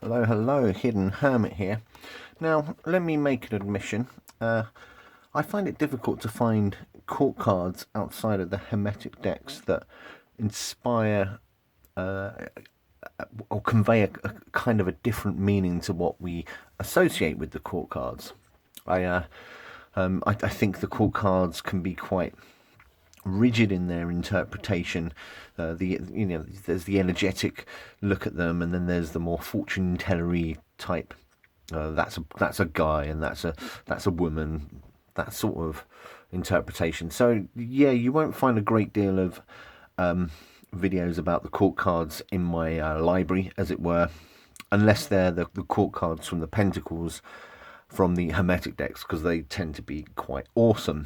Hello, hello, Hidden Hermit here. Now, let me make an admission. I find it difficult to find court cards outside of the Hermetic decks that inspire or convey a kind of a different meaning to what we associate with the court cards. I, uh, I think the court cards can be quite rigid in their interpretation. There's the energetic look at them, and then there's the more fortune tellery type. That's a guy, and that's a woman. That sort of interpretation. So yeah, you won't find a great deal of videos about the court cards in my library, as it were, unless they're the court cards from the Pentacles from the Hermetic decks, because they tend to be quite awesome.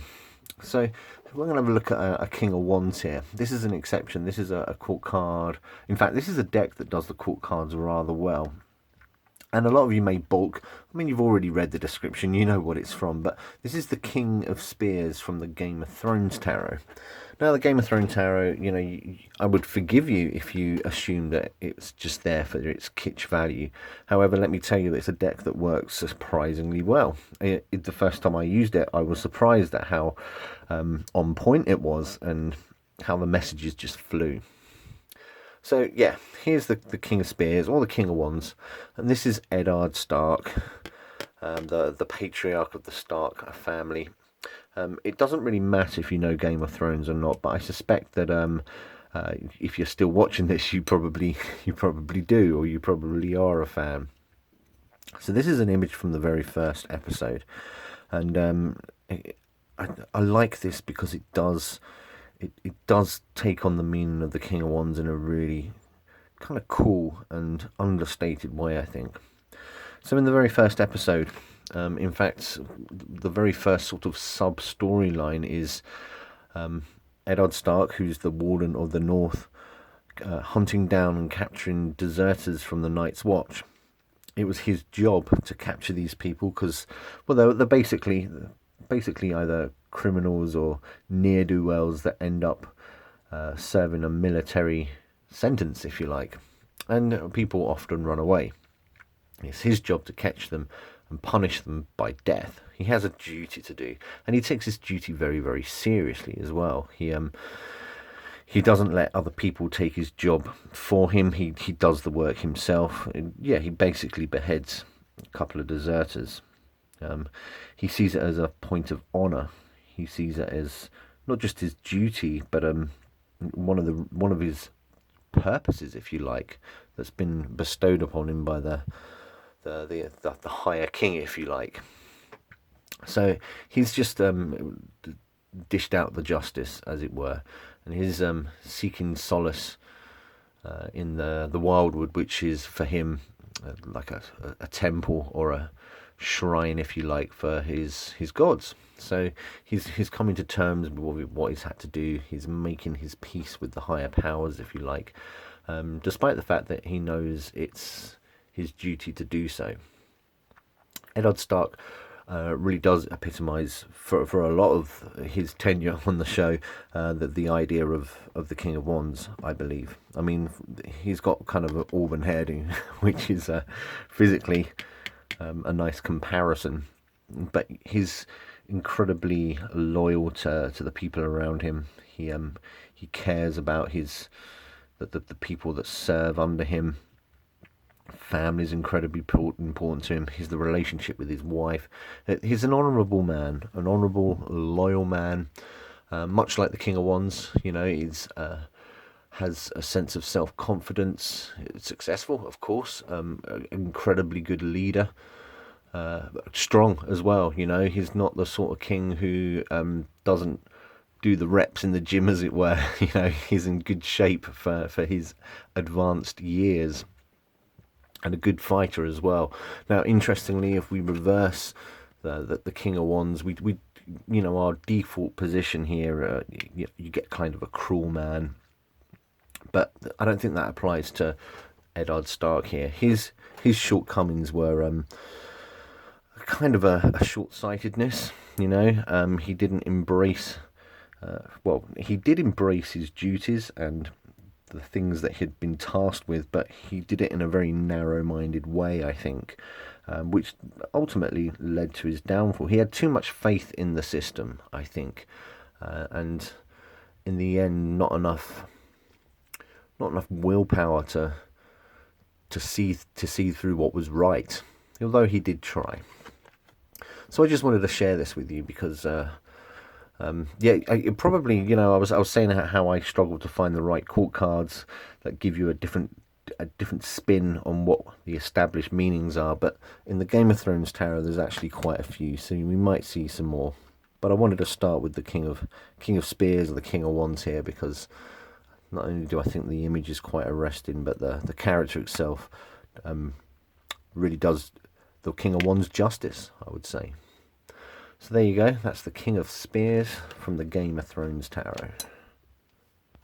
So we're going to have a look at a King of Wands here. This is an exception. This is a court card. In fact, this is a deck that does the court cards rather well. And a lot of you may balk. I mean, you've already read the description. You know what it's from. But this is the King of Spears from the Game of Thrones Tarot. Now, the Game of Thrones Tarot, I would forgive you if you assume that it's just there for its kitsch value. However, let me tell you that it's a deck that works surprisingly well. The first time I used it, I was surprised at how on point it was and how the messages just flew. So yeah, here's the King of Spears, or the King of Wands, and this is Eddard Stark, the patriarch of the Stark family. It doesn't really matter if you know Game of Thrones or not, but I suspect that if you're still watching this, you probably do, or you probably are a fan. So this is an image from the very first episode, and I like this because it does take on the meaning of the King of Wands in a really kind of cool and understated way, I think. So in the very first episode, in fact, the very first sort of sub-storyline is Eddard Stark, who's the Warden of the North, hunting down and capturing deserters from the Night's Watch. It was his job to capture these people because, well, they're basically either criminals or ne'er-do-wells that end up serving a military sentence, if you like. And people often run away. It's his job to catch them and punish them by death. He has a duty to do, and he takes his duty very, very seriously as well. He doesn't let other people take his job for him. He does the work himself. And yeah, he basically beheads a couple of deserters. He sees it as a point of honor. He sees it as not just his duty, but one of his purposes, if you like, that's been bestowed upon him by the higher king, if you like. So he's just dished out the justice, as it were, and he's seeking solace in the wildwood, which is for him like a temple or a shrine, if you like, for his gods. So he's coming to terms with what he's had to do. He's making his peace with the higher powers, if you like, despite the fact that he knows it's his duty to do so. Eddard Stark really does epitomise for a lot of his tenure on the show the idea of the King of Wands, I believe. I mean, he's got kind of an auburn hairdo, which is physically a nice comparison, but he's incredibly loyal to the people around him. He cares about the people that serve under him. Family is incredibly important to him. He's the relationship with his wife. He's an honourable man, an honourable, loyal man, much like the King of Wands. He's has a sense of self-confidence. Successful, of course. Incredibly good leader. Strong as well. He's not the sort of king who doesn't do the reps in the gym, as it were. He's in good shape for his advanced years, and a good fighter as well. Now, interestingly, if we reverse the King of Wands, we our default position here, you get kind of a cruel man, but I don't think that applies to Eddard Stark here. His shortcomings were kind of a short-sightedness. He didn't embrace. He did embrace his duties and the things that he'd been tasked with, but he did it in a very narrow-minded way, I think, which ultimately led to his downfall. He had too much faith in the system, I think, and in the end, not enough willpower to see through what was right, although he did try. So I just wanted to share this with you because, probably, I was saying how I struggled to find the right court cards that give you a different spin on what the established meanings are. But in the Game of Thrones tarot, there's actually quite a few, so we might see some more. But I wanted to start with the King of Spears or the King of Wands here because not only do I think the image is quite arresting, but the character itself really does the King of Wands justice, I would say. So there you go, that's the King of Spears from the Game of Thrones tarot.